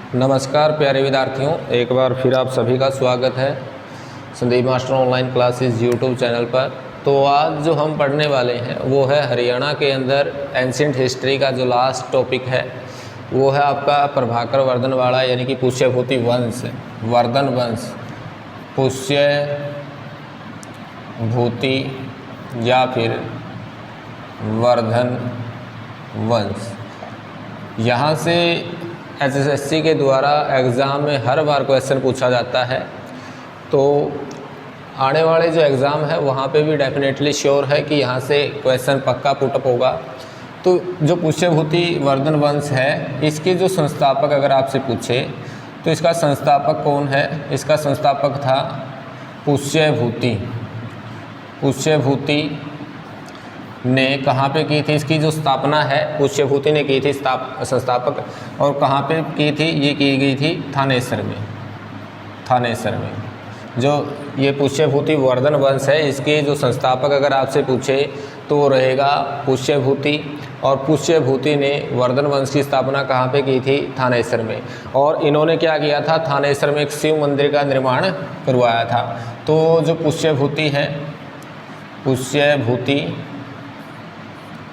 नमस्कार प्यारे विद्यार्थियों, एक बार फिर आप सभी का स्वागत है Sandeep master online classes YouTube channel पर। तो आज जो हम पढ़ने वाले हैं वो है हरियाणा के अंदर एंशिएंट हिस्ट्री का जो लास्ट टॉपिक है वो है आपका प्रभाकर वर्धनवाड़ा यानी कि पुष्यभूति वंश, वर्धन वंश, पुष्यभूति या फिर वर्धन वंश। यहाँ से एसएससी के द्वारा एग्ज़ाम में हर बार क्वेश्चन पूछा जाता है, तो आने वाले जो एग्ज़ाम है वहाँ पे भी डेफिनेटली श्योर है कि यहाँ से क्वेश्चन पक्का पुटअप होगा। तो जो पुष्यभूति वर्धन वंश है, इसके जो संस्थापक अगर आपसे पूछे तो इसका संस्थापक कौन है? इसका संस्थापक था पुष्यभूति। पुष्यभूति ने कहाँ पे की थी? इसकी जो स्थापना है पुष्यभूति ने की थी संस्थापक, और कहाँ पे की थी? ये की गई थी थानेसर में। थानेसर में जो ये पुष्यभूति वर्धन वंश है, इसके जो संस्थापक अगर आपसे पूछे तो रहेगा पुष्यभूति। और पुष्यभूति ने वर्धन वंश की स्थापना कहाँ पे की थी? थानेसर में। और इन्होंने क्या किया था? थानेसर में एक शिव मंदिर का निर्माण करवाया था। तो जो पुष्यभूति है, पुष्यभूति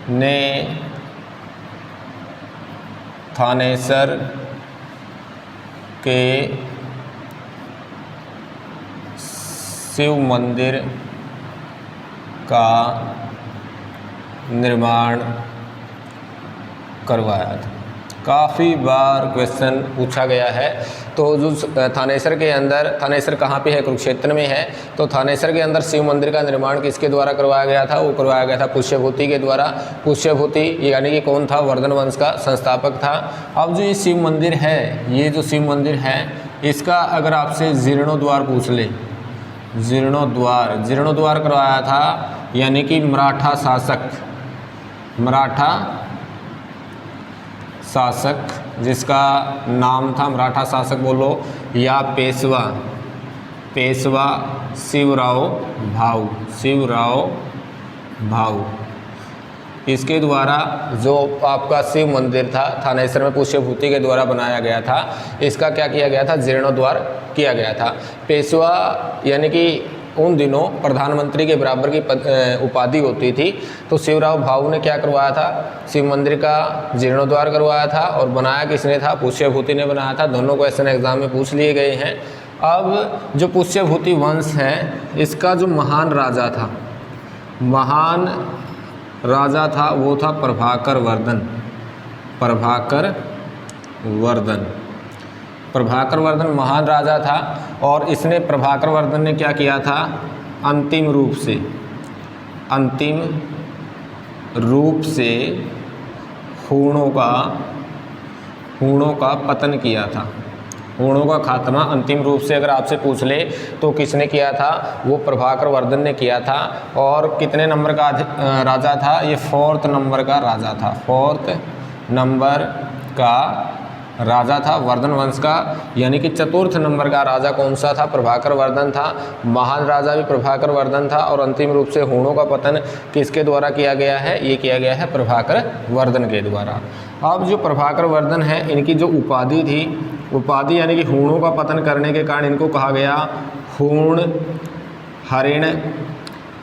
ने थानेसर के शिव मंदिर का निर्माण करवाया था। काफ़ी बार क्वेश्चन पूछा गया है। तो जो थानेसर के अंदर, थानेसर कहाँ पे है? कुरुक्षेत्र में है। तो थानेसर के अंदर शिव मंदिर का निर्माण किसके द्वारा करवाया गया था? वो करवाया गया था पुष्यभूति के द्वारा। पुष्यभूति यानी कि कौन था? वर्धन वंश का संस्थापक था। अब जो ये शिव मंदिर है, ये जो शिव मंदिर है, इसका अगर आपसे जीर्णोद्वार पूछ ले, जीर्णोद्वार करवाया था यानी कि मराठा शासक, मराठा शासक जिसका नाम था, मराठा शासक बोलो या पेशवा, पेशवा शिवराव भाऊ, शिवराव भाऊ, इसके द्वारा जो आपका शिव मंदिर था थानेसर में पुष्यभूति के द्वारा बनाया गया था, इसका क्या किया गया था? जीर्णोद्वार किया गया था। पेशवा यानी कि उन दिनों प्रधानमंत्री के बराबर की उपाधि होती थी। तो शिवराव भाऊ ने क्या करवाया था? शिव मंदिर का जीर्णोद्वार करवाया था। और बनाया किसने था? पुष्यभूति ने बनाया था। दोनों क्वेश्चन एग्जाम में पूछ लिए गए हैं। अब जो पुष्यभूति वंश है, इसका जो महान राजा था, महान राजा था वो था प्रभाकर वर्धन। प्रभाकर वर्धन, प्रभाकर वर्धन महान राजा था। और इसने, प्रभाकर वर्धन ने क्या किया था? अंतिम रूप से हूणों का पतन किया था। हूणों का खात्मा अंतिम रूप से अगर आपसे पूछ ले तो किसने किया था? वो प्रभाकर वर्धन ने किया था। और कितने नंबर का राजा था? ये 4th नंबर का राजा था। 4th नंबर का राजा था वर्धन वंश का, यानी कि 4th नंबर का राजा कौन सा था? प्रभाकर वर्धन था। महान राजा भी प्रभाकर वर्धन था। और अंतिम रूप से हूणों का पतन किसके द्वारा किया गया है? ये किया गया है प्रभाकर वर्धन के द्वारा। अब जो प्रभाकर वर्धन है, इनकी जो उपाधि थी, उपाधि यानी कि हूणों का पतन करने के कारण इनको कहा गया हूण हरिण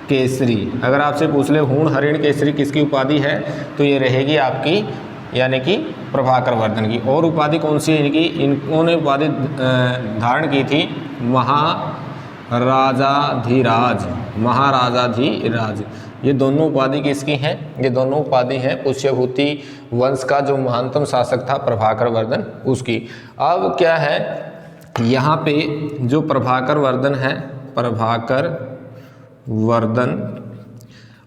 केसरी। अगर आपसे पूछ ले हूण हरिण केसरी किसकी उपाधि है, तो ये रहेगी आपकी यानी कि प्रभाकर वर्धन की। और उपाधि कौन सी है इनकी? इन्होंने उपाधि धारण की थी महाराजाधिराज, महाराजाधिराज। ये दोनों उपाधि किसकी हैं? ये दोनों उपाधि हैं पुष्यभूति वंश का जो महानतम शासक था प्रभाकर वर्धन, उसकी। अब क्या है यहाँ पे, जो प्रभाकर वर्धन है, प्रभाकर वर्धन,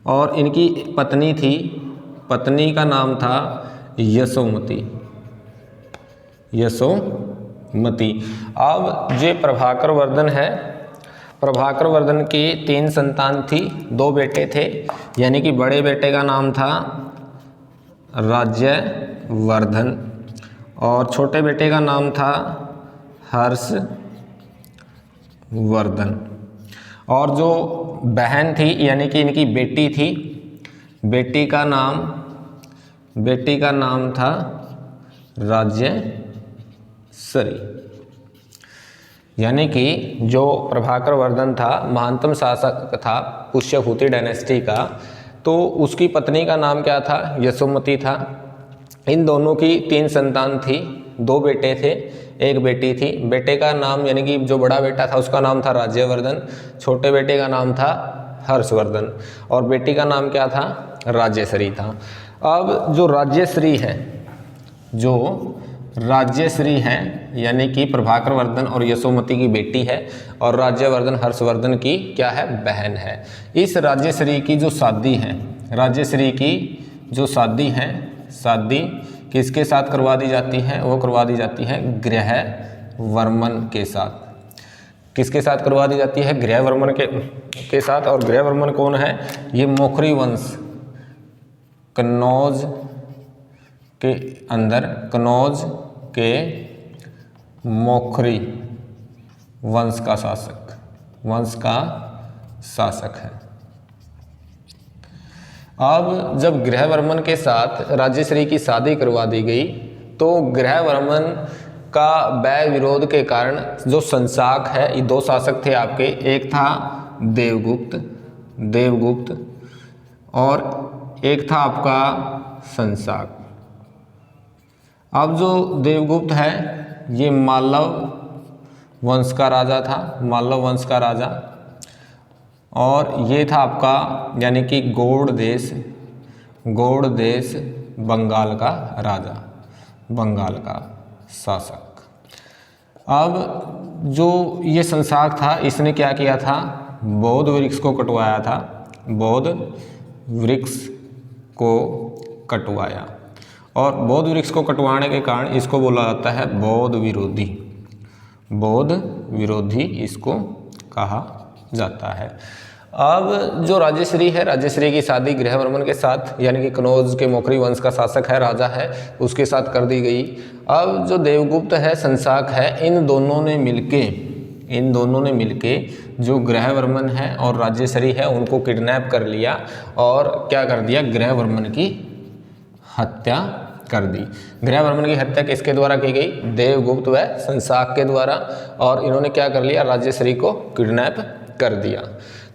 और इनकी पत्नी थी, पत्नी का नाम था यशोमती, यशोमती। अब जो प्रभाकर वर्धन है, प्रभाकर वर्धन की 3 संतान थी, 2 बेटे थे, यानी कि बड़े बेटे का नाम था राज्यवर्धन और छोटे बेटे का नाम था हर्षवर्धन। और जो बहन थी यानी कि इनकी बेटी थी, बेटी का नाम था राज्य श्री। यानी कि जो प्रभाकर वर्धन था महानतम शासक था पुष्यभूति डायनेस्टी का, तो उसकी पत्नी का नाम क्या था? यशोमती था। इन दोनों की 3 संतान थी, 2 बेटे थे, 1 बेटी थी। बेटे का नाम यानी कि जो बड़ा बेटा था उसका नाम था राज्यवर्धन, छोटे बेटे का नाम था हर्षवर्धन और बेटी का नाम क्या था? राज्यश्री था। अब जो राज्यश्री है यानी कि प्रभाकर वर्धन और यशोमती की बेटी है और राज्यवर्धन हर्षवर्धन की क्या है? बहन है। इस राज्यश्री की जो शादी है, राज्यश्री की जो शादी है, शादी किसके साथ करवा दी जाती है? वो करवा दी जाती है गृहवर्मन के साथ। किसके साथ करवा दी जाती है? गृहवर्मन के साथ। और गृहवर्मन कौन है? ये मोखरी वंश, कन्नौज के अंदर, कन्नौज के मोखरी वंश का शासक है। अब जब गृहवर्मन के साथ राज्यश्री की शादी करवा दी गई तो गृहवर्मन का वैर विरोध के कारण जो संशाक है, ये 2 शासक थे आपके, एक था देवगुप्त और एक था आपका संशाक। अब जो देवगुप्त है ये मालव वंश का राजा था, मालव वंश का राजा, और ये था आपका यानी कि गौड़ देश बंगाल का राजा, बंगाल का शासक। अब जो ये संशाक था इसने क्या किया था? बौद्ध वृक्ष को कटवाया था, बौद्ध वृक्ष को कटवाया और बौद्ध वृक्ष को कटवाने के कारण इसको बोला जाता है बौद्ध विरोधी इसको कहा जाता है। अब जो राज्यश्री है, राज्यश्री की शादी गृहवर्मन के साथ यानी कि कन्नौज के मोखरी वंश का शासक है, राजा है, उसके साथ कर दी गई। अब जो देवगुप्त है, संशाक है, इन दोनों ने मिलके जो गृहवर्मन है और राज्यश्री है उनको किडनैप कर लिया और क्या कर दिया? गृहवर्मन की हत्या कर दी। गृहवर्मन की हत्या किसके द्वारा की गई? देवगुप्त व संशाक के द्वारा। और इन्होंने क्या कर लिया? राज्यश्री को किडनैप कर दिया।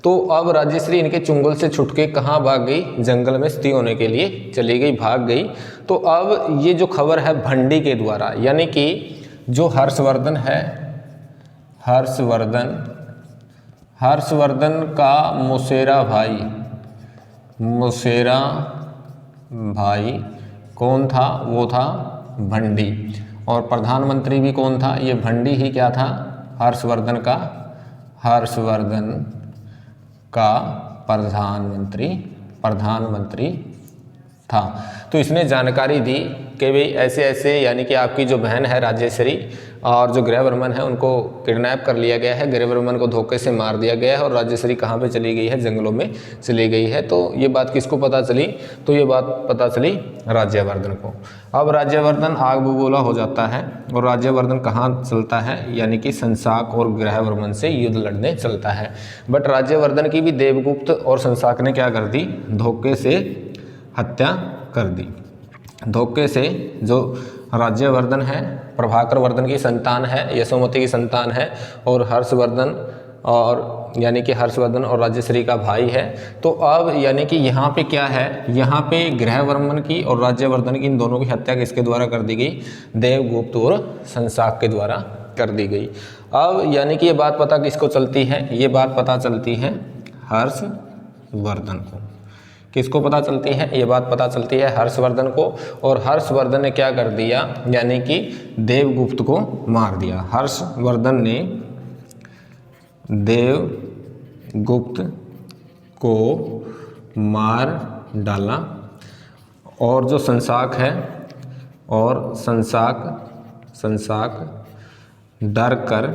तो अब राज्यश्री इनके चुंगल से छुट के कहाँ भाग गई? जंगल में स्थित होने के लिए चली गई, भाग गई। तो अब ये जो खबर है भंडी के द्वारा, यानी कि जो हर्षवर्धन है, हर्षवर्धन का मुसेरा भाई कौन था? वो था भंडी। और प्रधानमंत्री भी कौन था? ये भंडी ही क्या था? हर्षवर्धन का प्रधानमंत्री था। तो इसने जानकारी दी कि भाई ऐसे ऐसे यानी कि आपकी जो बहन है राज्यश्री और जो गृहवर्मन है उनको किडनैप कर लिया गया है, गृहवर्मन को धोखे से मार दिया गया है और राज्यश्री कहाँ पे चली गई है? जंगलों में चली गई है। तो ये बात किसको पता चली? तो ये बात पता चली राज्यवर्धन को। अब राज्यवर्धन आग बबूला हो जाता है और राज्यवर्धन कहाँ चलता है? यानी कि संशाक और गृहवर्मन से युद्ध लड़ने चलता है। बट राज्यवर्धन की भी देवगुप्त और संशाक ने क्या कर दी? धोखे से हत्या कर दी। धोखे से जो राज्यवर्धन है प्रभाकर वर्धन की संतान है, यशोमती की संतान है और हर्षवर्धन और यानी कि हर्षवर्धन और राज्यश्री का भाई है। तो अब यानी कि यहाँ पे क्या है? यहाँ पे गृहवर्मन की और राज्यवर्धन की इन दोनों की हत्या किसके द्वारा कर दी गई? देवगुप्त और संशाक के द्वारा कर दी गई। अब यानी कि ये बात पता किसको चलती है? ये बात पता चलती है हर्षवर्धन को। किसको पता चलती है? ये बात पता चलती है हर्षवर्धन को। और हर्षवर्धन ने क्या कर दिया? यानी कि देवगुप्त को मार दिया। हर्षवर्धन ने देवगुप्त को मार डाला और जो संशाक है और संशाक डर कर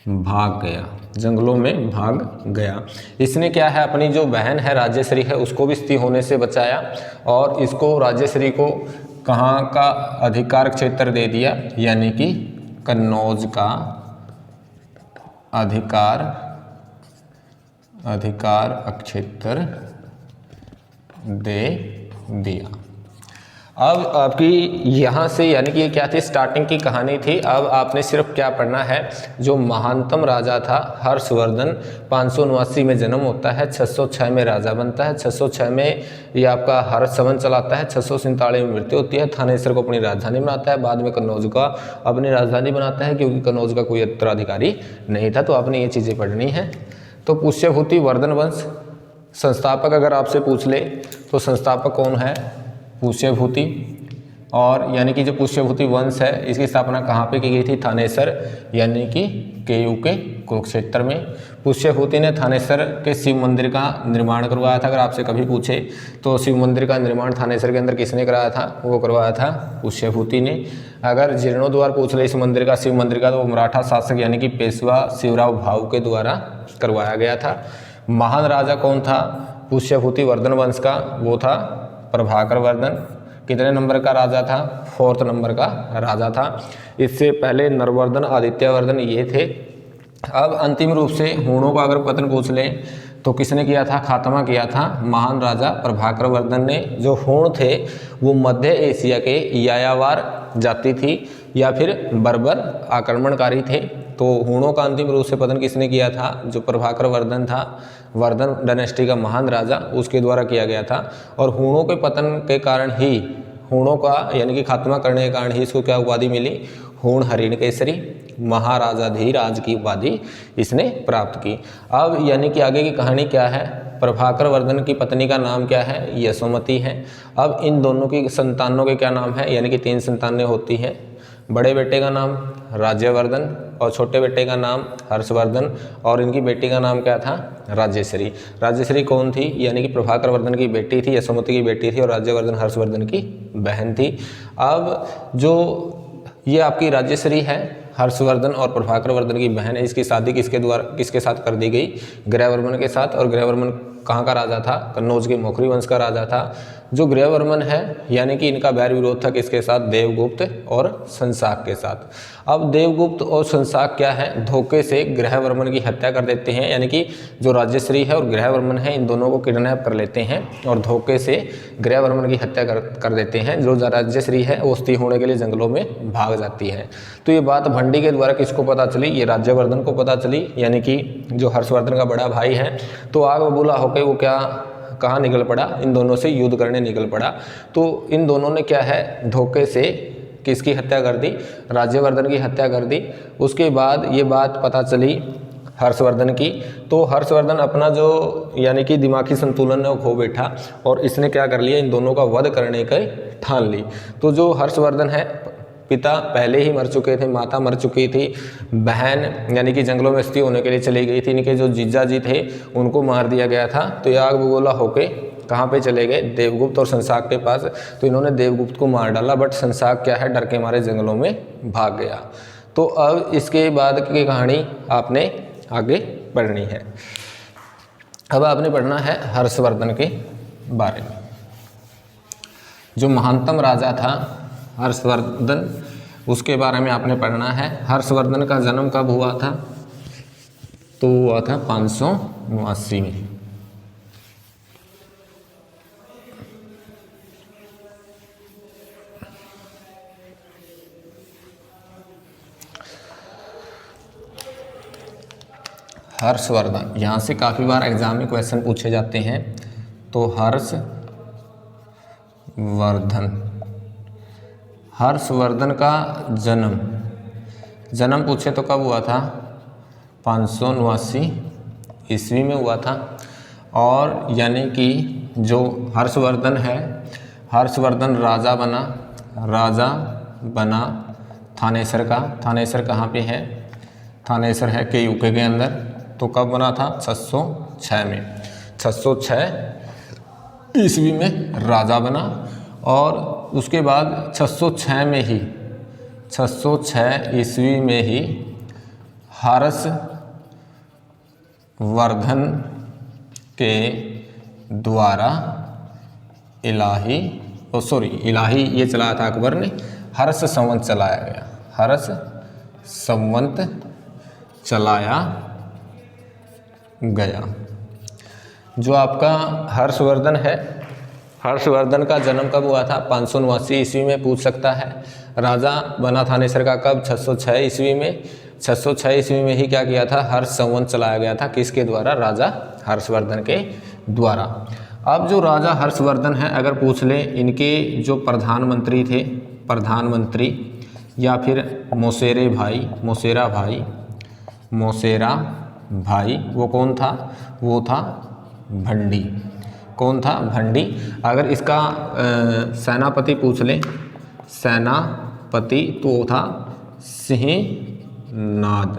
भाग गया, जंगलों में भाग गया। इसने क्या है? अपनी जो बहन है राज्यश्री है उसको भी स्थित होने से बचाया और इसको राज्यश्री को कहाँ का अधिकार क्षेत्र दे दिया? यानी कि कन्नौज का अधिकार क्षेत्र दे दिया। अब आपकी यहाँ से यानी कि ये क्या थी, स्टार्टिंग की कहानी थी। अब आपने सिर्फ क्या पढ़ना है, जो महानतम राजा था हर्षवर्धन, 579 में जन्म होता है, 606 में राजा बनता है, 606 में ये आपका हर्ष संवत चलाता है, 647 में मृत्यु होती है, थानेसर को अपनी राजधानी बनाता है, बाद में कन्नौज का अपनी राजधानी बनाता है क्योंकि कन्नौज का कोई उत्तराधिकारी नहीं था। तो आपने ये चीज़ें पढ़नी है। तो पुष्यभूति वर्धन वंश संस्थापक अगर आपसे पूछ ले तो संस्थापक कौन है, पुष्यभूति। और यानी कि जो पुष्यभूति वंश है इसकी स्थापना कहाँ पे की गई थी, थानेसर यानी कि केयू के कुरुक्षेत्र में। पुष्यभूति ने थानेसर के शिव मंदिर का निर्माण करवाया था। अगर आपसे कभी पूछे तो शिव मंदिर का निर्माण थानेसर के अंदर किसने कराया था, वो करवाया था पुष्यभूति ने। अगर जीर्णोद्वार पूछ ले इस मंदिर का, शिव मंदिर का, तो वो मराठा शासक यानी कि पेशवा शिवराव भाऊ के द्वारा करवाया गया था। महान राजा कौन था पुष्यभूति वर्धन वंश का, वो था प्रभाकर वर्धन। कितने नंबर का राजा था, 4th नंबर का राजा था। इससे पहले नरवर्धन, आदित्यवर्धन ये थे। अब अंतिम रूप से हूणों का अगर पतन पूछ लें तो किसने किया था, खात्मा किया था महान राजा प्रभाकर वर्धन ने। जो हूण थे वो मध्य एशिया के यायावर जाति थी या फिर बर्बर आक्रमणकारी थे। तो हूणों का अंतिम रूप से पतन किसने किया था, जो प्रभाकर वर्धन था, वर्धन डायनेस्टी का महान राजा, उसके द्वारा किया गया था। और हूणों के पतन के कारण ही, हूणों का यानी कि खात्मा करने के कारण ही इसको क्या उपाधि मिली, हूण हरिणकेसरी, महाराजाधिराज की उपाधि इसने प्राप्त की। अब यानी कि आगे की कहानी क्या है, प्रभाकर वर्धन की पत्नी का नाम क्या है, यशोमती है। अब इन दोनों की संतानों के क्या नाम है, यानी कि 3 संतानें होती हैं। बड़े बेटे का नाम राज्यवर्धन और छोटे बेटे का नाम हर्षवर्धन और इनकी बेटी का नाम क्या था, राजेश्वरी। राजेश्वरी कौन थी, यानी कि प्रभाकर वर्धन की बेटी थी, यशोमती की बेटी थी और राज्यवर्धन हर्षवर्धन की बहन थी। अब जो ये आपकी राजेश्वरी है, हर्षवर्धन और प्रभाकर वर्धन की बहन है, इसकी शादी किसके साथ कर दी गई, गृहवर्मन के साथ। और गृहवर्मन कहाँ का राजा था, कन्नौज के मौखरी वंश का राजा था। जो गृहवर्मन है यानी कि इनका बैर विरोध था किसके साथ, देवगुप्त और शंशाक के साथ। अब देवगुप्त और शंशाक क्या है, धोखे से गृहवर्मन की हत्या कर देते हैं, यानी कि जो राजेश्वरी है और गृहवर्मन है इन दोनों को किडनैप कर लेते हैं और धोखे से गृहवर्मन की हत्या कर देते हैं। जो राजेश्वरी है वो स्त्री होने के लिए जंगलों में भाग जाती है। तो ये बात भंडी के द्वारा किसको पता चली, ये राज्यवर्धन को पता चली, यानी कि जो हर्षवर्धन का बड़ा भाई है। तो आग बबूला होकर वो क्या कहाँ निकल पड़ा, इन दोनों से युद्ध करने निकल पड़ा। तो इन दोनों ने क्या है, धोखे से किसकी हत्या कर दी, राज्यवर्धन की हत्या कर दी। उसके बाद ये बात पता चली हर्षवर्धन की, तो हर्षवर्धन अपना जो यानी कि दिमागी संतुलन है वो खो बैठा और इसने क्या कर लिया, इन दोनों का वध करने की ठान ली। तो जो हर्षवर्धन है, पिता पहले ही मर चुके थे, माता मर चुकी थी, बहन यानी कि जंगलों में स्थित होने के लिए चली गई थी, इनके जो जीजा जी थे उनको मार दिया गया था। तो ये आग बबूला होके कहाँ पे चले गए, देवगुप्त और शंशाक के पास। तो इन्होंने देवगुप्त को मार डाला, बट शंशाक क्या है, डर के मारे जंगलों में भाग गया। तो अब इसके बाद की कहानी आपने आगे पढ़नी है। अब आपने पढ़ना है हर्षवर्धन के बारे में। जो महानतम राजा था हर्षवर्धन, उसके बारे में आपने पढ़ना है। हर्षवर्धन का जन्म कब हुआ था, तो हुआ था 579 में। हर्षवर्धन, यहाँ से काफ़ी बार एग्जाम में क्वेश्चन पूछे जाते हैं। तो हर्षवर्धन का जन्म पूछे तो कब हुआ था, 579 ईस्वी में हुआ था। और यानी कि जो हर्षवर्धन है, हर्षवर्धन राजा बना थानेसर का। थानेसर कहाँ पे है, थानेसर है के यूके के अंदर। तो कब बना था, 606 में, 606 ईस्वी में राजा बना। और उसके बाद 606 ईस्वी में ही हर्षवर्धन के द्वारा इलाही ये चलाया था अकबर ने, हर्ष संवत चलाया गया, हर्ष संवत चलाया गया। जो आपका हर्षवर्धन है, हर्षवर्धन का जन्म कब हुआ था? 589 ईस्वी में पूछ सकता है। राजा बना थानेसर का कब? 606 ईस्वी में। 606 ईस्वी में ही क्या किया था? हर्ष संवत चलाया गया था। किसके द्वारा? राजा हर्षवर्धन के द्वारा। अब जो राजा हर्षवर्धन है, अगर पूछ ले इनके जो प्रधानमंत्री थे, प्रधानमंत्री या फिर मोसेरा भाई, वो कौन था? वो था भंडी। कौन था? भंडी। अगर इसका सेनापति पूछ ले, सेनापति, तो वो था सिंहनाद।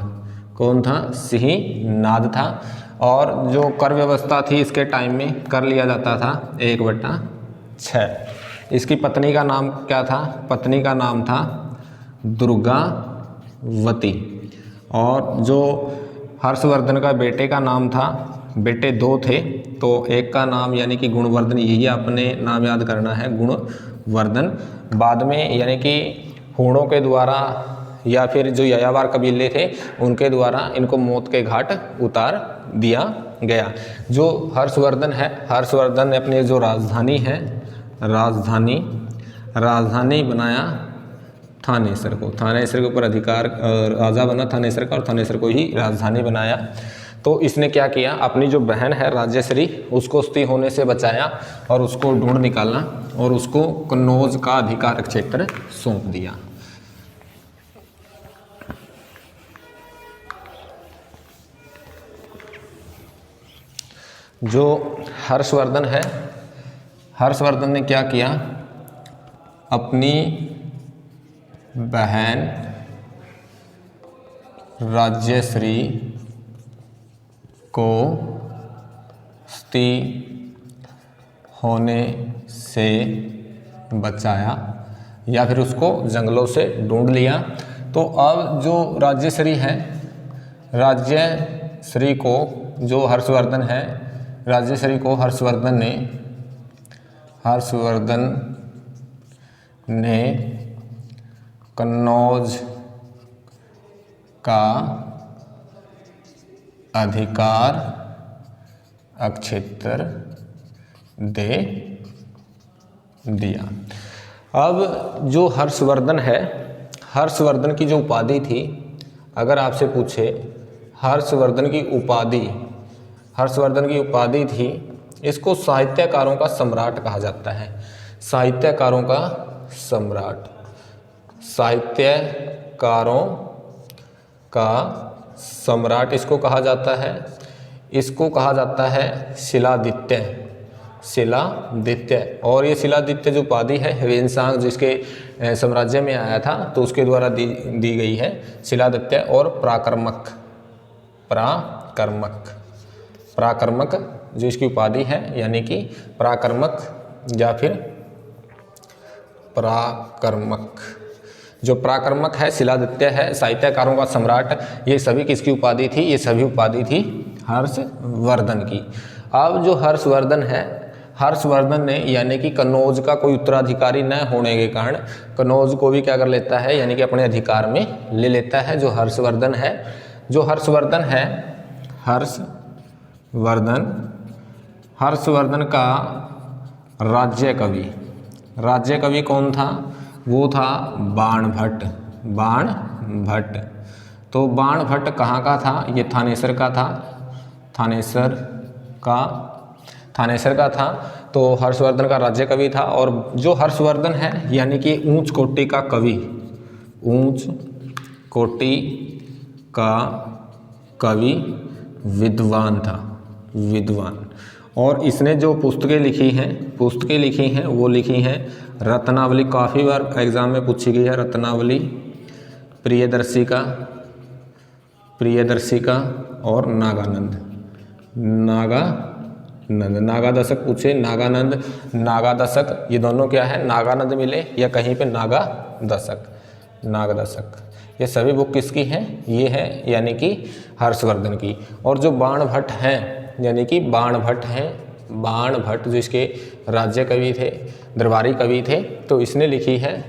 कौन था? सिंहनाद था। और जो कर व्यवस्था थी इसके टाइम में कर लिया जाता था 1/6। इसकी पत्नी का नाम क्या था? पत्नी का नाम था दुर्गावती। और जो हर्षवर्धन का बेटे का नाम था, बेटे 2 थे, तो एक का नाम यानी कि गुणवर्धन, यही अपने नाम याद करना है, गुणवर्धन। बाद में यानी कि हूणों के द्वारा या फिर जो यायावर कबीले थे उनके द्वारा इनको मौत के घाट उतार दिया गया। जो हर्षवर्धन है, हर्षवर्धन ने अपनी जो राजधानी है, राजधानी बनाया थानेसर को। थानेसर के ऊपर अधिकार, राजा बना थानेसर का और थानेसर को ही राजधानी बनाया। तो इसने क्या किया? अपनी जो बहन है राज्यश्री, उसको सती होने से बचाया और उसको ढूंढ निकाला और उसको कन्नौज का अधिकार क्षेत्र सौंप दिया। जो हर्षवर्धन है, हर्षवर्धन ने क्या किया? अपनी बहन राज्यश्री को सती होने से बचाया या फिर उसको जंगलों से ढूंढ लिया। तो अब जो राज्यश्री है, राज्यश्री को जो हर्षवर्धन है, राज्यश्री को हर्षवर्धन ने कन्नौज का अधिकार क्षेत्र दे दिया। अब जो हर्षवर्धन है, हर्षवर्धन की जो उपाधि थी, अगर आपसे पूछे हर्षवर्धन की उपाधि थी, इसको साहित्यकारों का सम्राट कहा जाता है। साहित्यकारों का सम्राट, साहित्यकारों का सम्राट इसको कहा जाता है। इसको कहा जाता है शिलादित्य। और ये शिलादित्य जो उपाधि है ह्वेनसांग जिसके साम्राज्य में आया था, तो उसके द्वारा दी गई है शिलादित्य। और प्राकर्मक जो इसकी उपाधि है, यानी कि प्राकर्मक या फिर प्राकर्मक। जो प्राकर्मक है, शिलादित्य है, साहित्यकारों का सम्राट, ये सभी किसकी उपाधि थी? ये सभी उपाधि थी हर्षवर्धन की। अब जो हर्षवर्धन है, हर्षवर्धन ने यानी कि कन्नौज का कोई उत्तराधिकारी न होने के कारण कन्नौज को भी क्या कर लेता है, यानी कि अपने अधिकार में ले लेता है। जो हर्षवर्धन है, हर्षवर्धन का राज्य कवि कौन था? वो था बाणभट्ट। तो बाणभट्ट कहाँ का था? ये थानेसर का था। थानेसर का था। तो हर्षवर्धन का राज्य कवि था। और जो हर्षवर्धन है यानी कि ऊंच कोटि का कवि विद्वान था। और इसने जो पुस्तकें लिखी हैं वो लिखी हैं रत्नावली। काफ़ी बार एग्जाम में पूछी गई है रत्नावली, प्रियदर्शी का और नागादशक पूछे। नागादशक ये दोनों क्या है? नागानंद मिले या कहीं पे नागदशक। ये सभी बुक किसकी हैं? ये है यानी कि हर्षवर्धन की। और जो बाणभट्ट हैं, यानी कि बाणभट्ट जो इसके राज्य कवि थे, दरबारी कवि थे, तो इसने लिखी है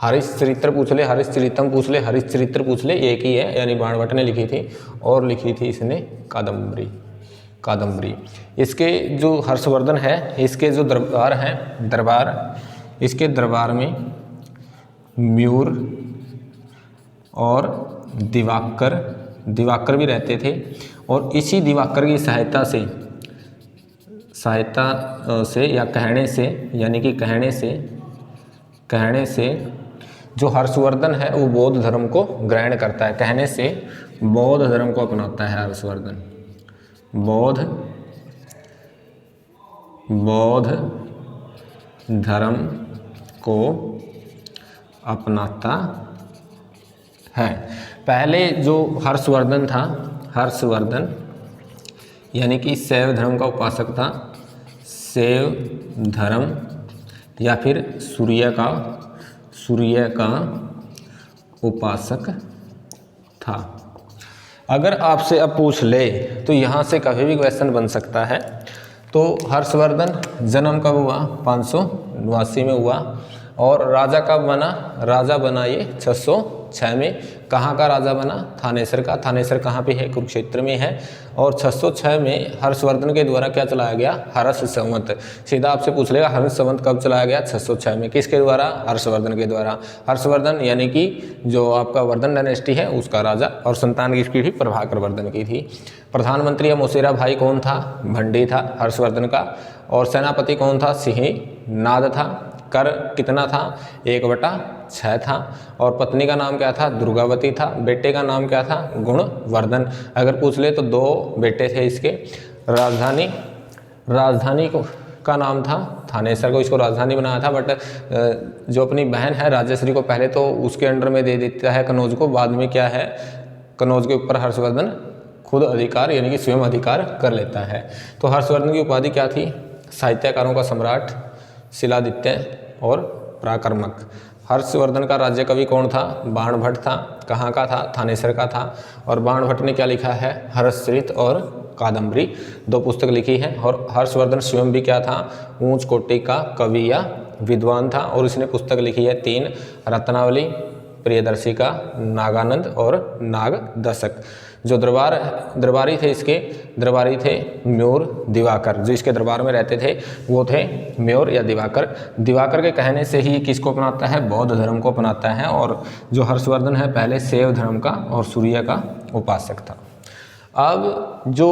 हरिश्चरित्र पूछ ले, हरिश्चरितम पूछ ले, हरिश्चरित्र पूछ ले, एक ही है, यानी बाणभट्ट ने लिखी थी। और लिखी थी इसने कादम्बरी। कादम्बरी। इसके जो हर्षवर्धन है, इसके जो दरबार हैं, इसके दरबार में म्यूर और दिवाकर भी रहते थे। और इसी दिवाकर की सहायता से या कहने से, यानी कि कहने से जो हर्षवर्धन है वो बौद्ध धर्म को ग्रहण करता है। कहने से बौद्ध धर्म को अपनाता है हर्षवर्धन। बौद्ध धर्म को अपनाता है। पहले जो हर्षवर्धन यानी कि शैव धर्म का उपासक था, शैव धर्म या फिर सूर्य का उपासक था। अगर आपसे अब पूछ ले तो यहाँ से कभी भी क्वेश्चन बन सकता है। तो हर्षवर्धन जन्म कब हुआ? 589 में हुआ। और राजा कब बना? राजा बना ये 606 में। कहाँ का राजा बना? थानेसर का। थानेसर कहाँ पे है? कुरुक्षेत्र में है। और 606 में हर्षवर्धन के द्वारा क्या चलाया गया? हर्ष संवत। सीधा आपसे पूछ लेगा हर्ष संवत कब चलाया गया? 606 में। किसके द्वारा? हर्षवर्धन के द्वारा। हर्षवर्धन यानी कि जो आपका वर्धन डायनेस्टी है उसका राजा, और संतान किसकी थी? प्रभाकर वर्धन की थी। प्रधानमंत्री या मौसेरा भाई कौन था? भंडी था हर्षवर्धन का। और सेनापति कौन था? सिंहनाद था। कर कितना था? 1/6 था। और पत्नी का नाम क्या था? दुर्गावती था। बेटे का नाम क्या था? गुणवर्धन। अगर पूछ ले तो 2 बेटे थे इसके। राजधानी का नाम था थानेसर को, इसको राजधानी बनाया था। बट जो अपनी बहन है राजश्री को पहले तो उसके अंडर में दे देता है कनौज को। बाद में क्या है, कनौज के ऊपर हर्षवर्धन खुद अधिकार यानी कि स्वयं अधिकार कर लेता है। तो हर्षवर्धन की उपाधि क्या थी? साहित्यकारों का सम्राट, शिलादित्य और पराक्रमक। हर्षवर्धन का राज्य कवि कौन था? बाणभट्ट था। कहाँ का था? थानेसर का था। और बाणभट्ट ने क्या लिखा है? हर्षचरित और कादम्बरी 2 पुस्तक लिखी है। और हर्षवर्धन स्वयं भी क्या था? ऊंच कोटि का कवि या विद्वान था। और इसने पुस्तक लिखी है 3, रत्नावली, प्रियदर्शिका, नागानंद और नागदशक। जो दरबारी थे म्यूर, दिवाकर। जो इसके दरबार में रहते थे वो थे म्यूर या दिवाकर। दिवाकर के कहने से ही किसको अपनाता है? बौद्ध धर्म को अपनाता है। और जो हर्षवर्धन है पहले शैव धर्म का और सूर्य का उपासक था। अब जो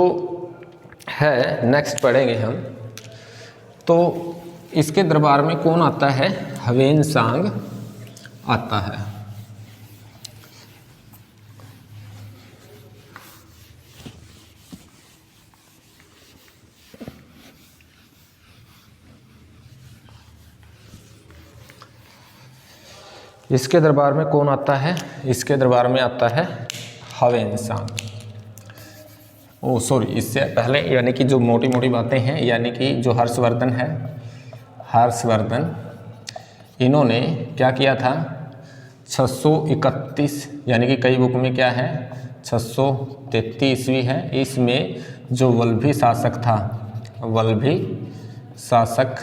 है नेक्स्ट पढ़ेंगे हम। तो इसके दरबार में कौन आता है? ह्वेनसांग आता है। इसके दरबार में कौन आता है? इसके दरबार में आता है ह्वेनसांग। इससे पहले यानी कि जो मोटी मोटी बातें हैं, यानी कि जो हर्षवर्धन है, हर्षवर्धन इन्होंने क्या किया था? 631 यानी कि कई बुक में क्या है? 633 ईस्वी है। इसमें जो वल्लभी शासक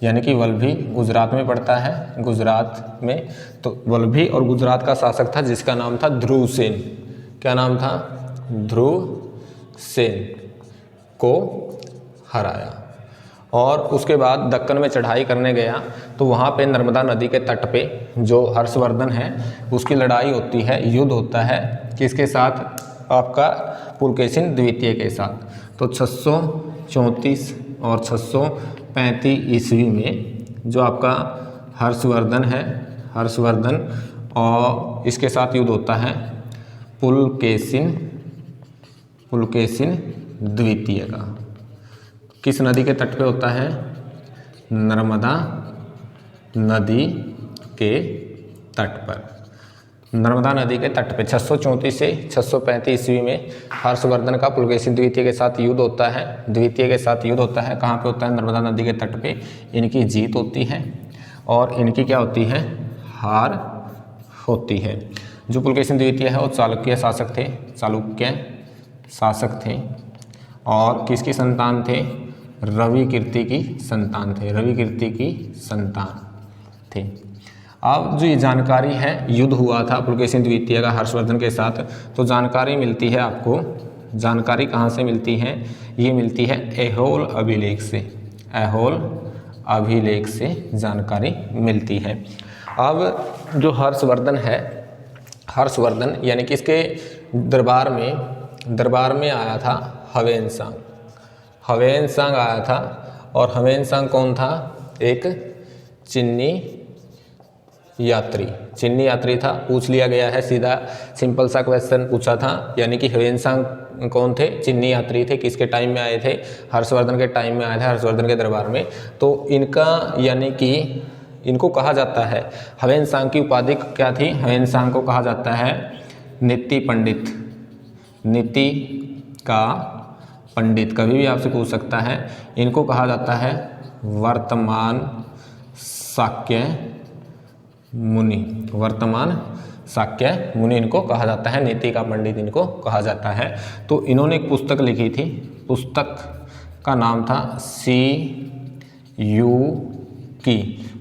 यानी कि वल्लभी गुजरात में पड़ता है, गुजरात में। तो वल्लभी और गुजरात का शासक था जिसका नाम था ध्रुवसेन। क्या नाम था? ध्रुवसेन को हराया। और उसके बाद दक्कन में चढ़ाई करने गया तो वहाँ पे नर्मदा नदी के तट पे जो हर्षवर्धन है उसकी लड़ाई होती है, युद्ध होता है। किसके साथ? आपका पुलकेशिन द्वितीय के साथ। तो 634 और 635 ईस्वी में जो आपका हर्षवर्धन है, हर्षवर्धन और इसके साथ युद्ध होता है पुलकेशिन द्वितीय का। किस नदी के तट पे होता है? नर्मदा नदी के तट पर। नर्मदा नदी के तट पे 634 से 635 ईस्वी में हर्षवर्धन का पुलकेशिन द्वितीय के साथ युद्ध होता है। कहाँ पे होता है? नर्मदा नदी के तट पे। इनकी जीत होती है और इनकी क्या होती है? हार होती है। जो पुलकेशिन द्वितीय है वो चालुक्य शासक थे और किसकी संतान थे? रवि कीर्ति की संतान थे। अब जो ये जानकारी है, युद्ध हुआ था पुलकेशिन द्वितीय का हर्षवर्धन के साथ, तो जानकारी मिलती है आपको जानकारी कहाँ से मिलती है? ये मिलती है ऐहोल अभिलेख से। ऐहोल अभिलेख से जानकारी मिलती है। अब जो हर्षवर्धन है, हर्षवर्धन यानी कि इसके दरबार में आया था हवेनसांग। हवेनसांग आया था और हवेनसांग कौन था? एक चीनी यात्री था। पूछ लिया गया है, सीधा सिंपल सा क्वेश्चन पूछा था, यानी कि हवेनसांग कौन थे? चीनी यात्री थे। किसके टाइम में आए थे? हर्षवर्धन के टाइम में आए थे, हर्षवर्धन के दरबार में। तो इनका यानी कि इनको कहा जाता है, हवेनसांग की उपाधि क्या थी? हवेनसांग को कहा जाता है नीति पंडित। नीति का पंडित कभी भी आपसे पूछ सकता है। इनको कहा जाता है वर्तमान शाक्य मुनि। वर्तमान शाक्य मुनि इनको कहा जाता है, नीति का पंडित इनको कहा जाता है। तो इन्होंने एक पुस्तक लिखी थी, पुस्तक का नाम था सीयूकी।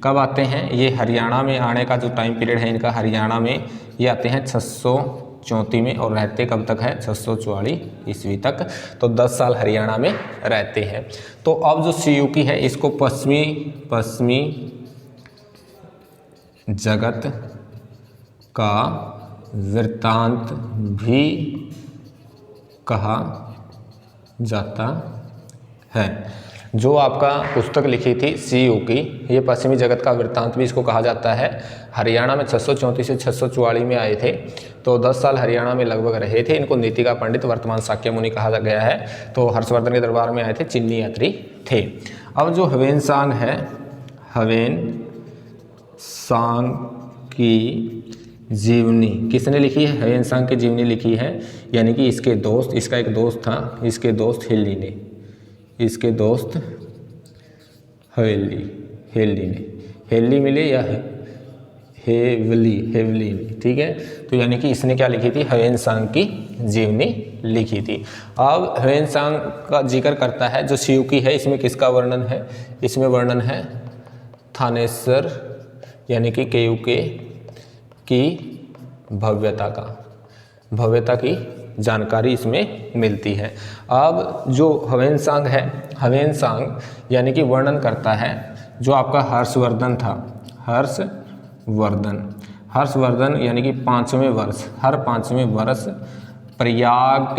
कब आते हैं ये? हरियाणा में आने का जो टाइम पीरियड है इनका, हरियाणा में ये आते हैं 634 में और रहते कब तक है? 644 ईस्वी तक। तो 10 साल हरियाणा में रहते हैं। तो अब जो सीयूकी है इसको पश्चिमी जगत का वृत्तांत भी कहा जाता है। जो आपका पुस्तक लिखी थी सीयूकी, ये पश्चिमी जगत का वृत्तांत भी इसको कहा जाता है। हरियाणा में 634 से 644 में आए थे, तो 10 साल हरियाणा में लगभग रहे थे। इनको नीति का पंडित वर्तमान शाक्य मुनि कहा गया है। तो हर्षवर्धन के दरबार में आए थे, चीनी यात्री थे। अब जो हवेनसांग है, हवेनसांग की जीवनी किसने लिखी है? हवेनसांग की जीवनी लिखी है, यानी कि इसके दोस्त, इसका एक दोस्त था, इसके दोस्त हेली ने, इसके दोस्त हेली ने, हेली मिले या हेवली ने, ठीक है। तो यानी कि इसने क्या लिखी थी? हवेनसांग की जीवनी लिखी थी। अब हवेनसांग का जिक्र करता है जो सीयूकी है, इसमें किसका वर्णन है? इसमें वर्णन है थानेसर यानी कि केयूके की भव्यता की जानकारी इसमें मिलती है। अब जो हवेनसांग है, हवेनसांग यानी कि वर्णन करता है जो आपका हर्षवर्धन था, हर्षवर्धन यानी कि 5वें वर्ष, हर 5वें वर्ष प्रयाग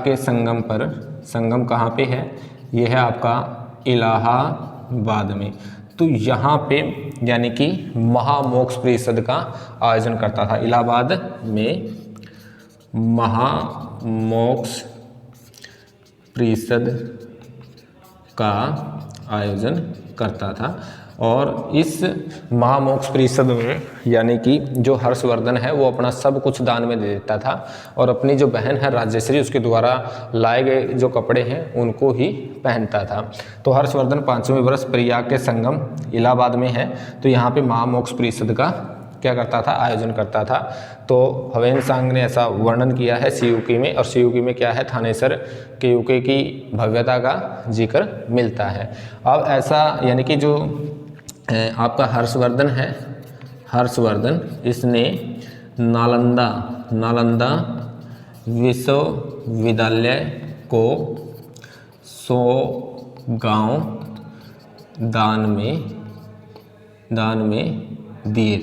के संगम पर, संगम कहाँ पे है? ये है आपका इलाहाबाद में। तो यहाँ पे यानी कि महामोक्ष परिषद का आयोजन करता था। इलाहाबाद में महामोक्ष परिषद का आयोजन करता था। और इस महामोक्ष परिषद में यानी कि जो हर्षवर्धन है वो अपना सब कुछ दान में दे देता था और अपनी जो बहन है राजश्री, उसके द्वारा लाए गए जो कपड़े हैं उनको ही पहनता था। तो हर्षवर्धन 5वें वर्ष प्रयाग के संगम इलाहाबाद में है, तो यहाँ पे महामोक्ष परिषद का क्या करता था? आयोजन करता था। तो हवेनसांग ने ऐसा वर्णन किया है सीयूकी में, और सीयूकी में क्या है? थानेसर केयूके की भव्यता का जिक्र मिलता है। अब ऐसा यानी कि जो आपका हर्षवर्धन है, हर्षवर्धन इसने नालंदा विश्वविद्यालय को 100 गांव दान में दिए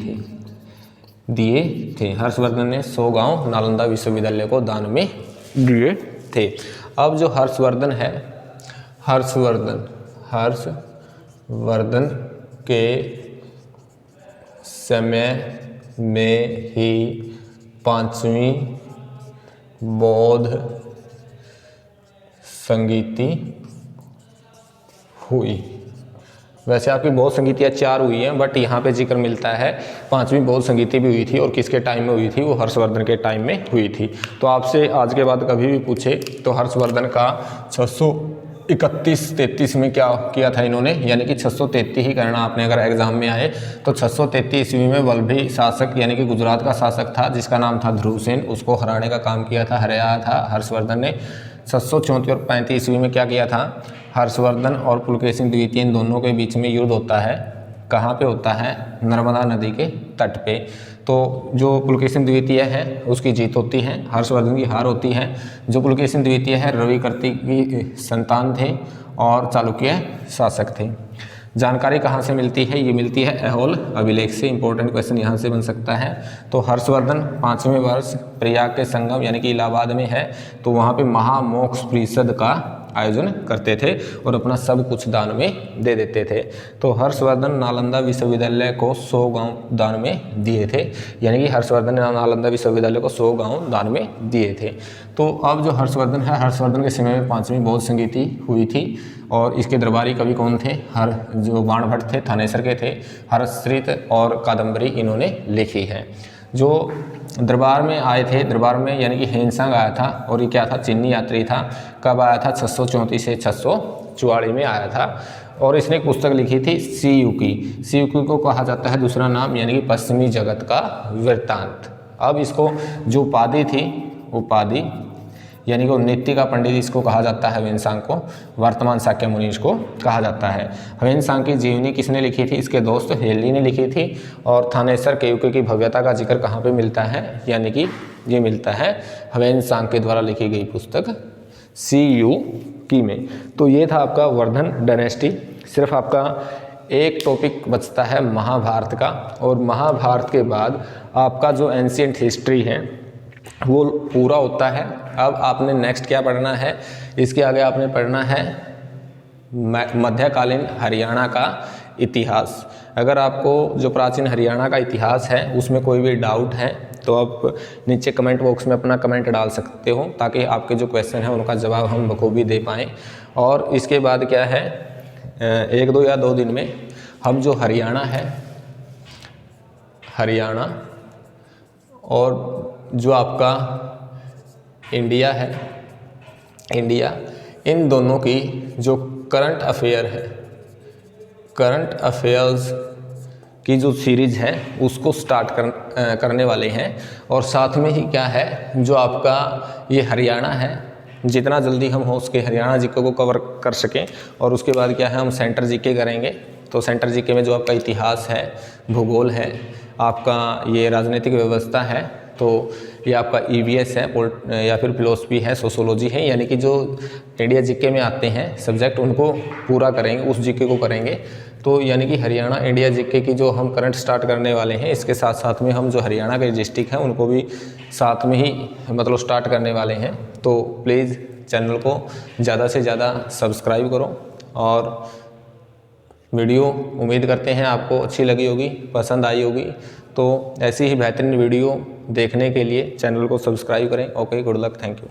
थे। हर्षवर्धन ने 100 गांव नालंदा विश्वविद्यालय को दान में दिए थे। अब जो हर्षवर्धन है, हर्षवर्धन के समय में ही 5वीं बौद्ध संगीति हुई। वैसे आपकी बौद्ध संगीतियाँ 4 हुई हैं, बट यहाँ पे जिक्र मिलता है 5वीं बौद्ध संगीति भी हुई थी। और किसके टाइम में हुई थी? वो हर्षवर्धन के टाइम में हुई थी। तो आपसे आज के बाद कभी भी पूछे तो हर्षवर्धन का 631-33 में क्या किया था इन्होंने, यानी कि 633 ही करना आपने अगर एग्जाम में आए तो। 633 ईस्वी में वल्लभी शासक यानी कि गुजरात का शासक था जिसका नाम था ध्रुवसेन, उसको हराने का काम किया था, हराया था हर्षवर्धन ने। 634 और 35 ईस्वी में क्या किया था? हर्षवर्धन और पुलकेशिन द्वितीय इन दोनों के बीच में युद्ध होता है। कहाँ पे होता है? नर्मदा नदी के तट पे। तो जो पुलकेशिन द्वितीय है उसकी जीत होती है, हर्षवर्धन की हार होती है। जो पुलकेशिन द्वितीय है रवि कर्तिक की संतान थे और चालुक्य शासक थे। जानकारी कहाँ से मिलती है? ये मिलती है ऐहोल अभिलेख से। इंपॉर्टेंट क्वेश्चन यहाँ से बन सकता है। तो हर्षवर्धन 5वें वर्ष प्रयाग के संगम यानी कि इलाहाबाद में है, तो वहाँ पे महामोक्ष परिषद का आयोजन करते थे और अपना सब कुछ दान में दे देते थे। तो हर्षवर्धन नालंदा विश्वविद्यालय को 100 गांव दान में दिए थे, यानी कि हर्षवर्धन ने नालंदा विश्वविद्यालय को 100 गांव दान में दिए थे। तो अब जो हर्षवर्धन है, हर्षवर्धन के समय में 5वीं बौद्ध संगीति हुई थी और इसके दरबारी कवि कौन थे? जो बाणभट्ट थे, थानेसर के थे। हर्षचरित और कादम्बरी इन्होंने लिखी है। जो दरबार में आए थे, दरबार में यानी कि हेनसांग आया था और ये क्या था? चीनी यात्री था। कब आया था? 634 से 644 में आया था और इसने एक पुस्तक लिखी थी सियुकी। सियुकी को कहा जाता है दूसरा नाम यानी कि पश्चिमी जगत का वृत्तांत। अब इसको जो उपाधि थी, उपाधि यानी कि नित्य का पंडित इसको कहा जाता है, ह्वेनसांग को। वर्तमान शाक्य मुनि इसको कहा जाता है। ह्वेनसांग की जीवनी किसने लिखी थी? इसके दोस्त हेली ने लिखी थी। और थानेसर केयूके की भव्यता का जिक्र कहाँ पे मिलता है? यानी कि ये मिलता है ह्वेनसांग के द्वारा लिखी गई पुस्तक सियुकी में। तो ये था आपका वर्धन डायनेस्टी। सिर्फ आपका एक टॉपिक बचता है महाभारत का, और महाभारत के बाद आपका जो एंशिएंट हिस्ट्री है वो पूरा होता है। अब आपने नेक्स्ट क्या पढ़ना है? इसके आगे आपने पढ़ना है मध्यकालीन हरियाणा का इतिहास। अगर आपको जो प्राचीन हरियाणा का इतिहास है उसमें कोई भी डाउट है तो आप नीचे कमेंट बॉक्स में अपना कमेंट डाल सकते हो, ताकि आपके जो क्वेश्चन हैं उनका जवाब हम बखूबी दे पाएँ। और इसके बाद क्या है, 1-2 या 2 दिन में हम जो हरियाणा है, हरियाणा और जो आपका इंडिया है, इंडिया, इन दोनों की जो करंट अफेयर है, करंट अफेयर्स की जो सीरीज़ है उसको स्टार्ट करने वाले हैं। और साथ में ही क्या है, जो आपका ये हरियाणा है, जितना जल्दी हम हो उसके हरियाणा जीके को कवर कर सकें। और उसके बाद क्या है, हम सेंटर जीके करेंगे। तो सेंटर जीके में जो आपका इतिहास है, भूगोल है, आपका ये राजनीतिक व्यवस्था है, तो ये आपका ईवीएस है या फिर फिलोसफी है, सोशोलॉजी है, यानी कि जो इंडिया जीके में आते हैं सब्जेक्ट उनको पूरा करेंगे, उस जीके को करेंगे। तो यानी कि हरियाणा इंडिया जीके की जो हम करंट स्टार्ट करने वाले हैं, इसके साथ साथ में हम जो हरियाणा के डिस्ट्रिक्ट हैं उनको भी साथ में ही मतलब स्टार्ट करने वाले हैं। तो प्लीज़ चैनल को ज़्यादा से ज़्यादा सब्सक्राइब करो। और वीडियो उम्मीद करते हैं आपको अच्छी लगी होगी, पसंद आई होगी। तो ऐसी ही बेहतरीन वीडियो देखने के लिए चैनल को सब्सक्राइब करें। Okay, good luck, thank you.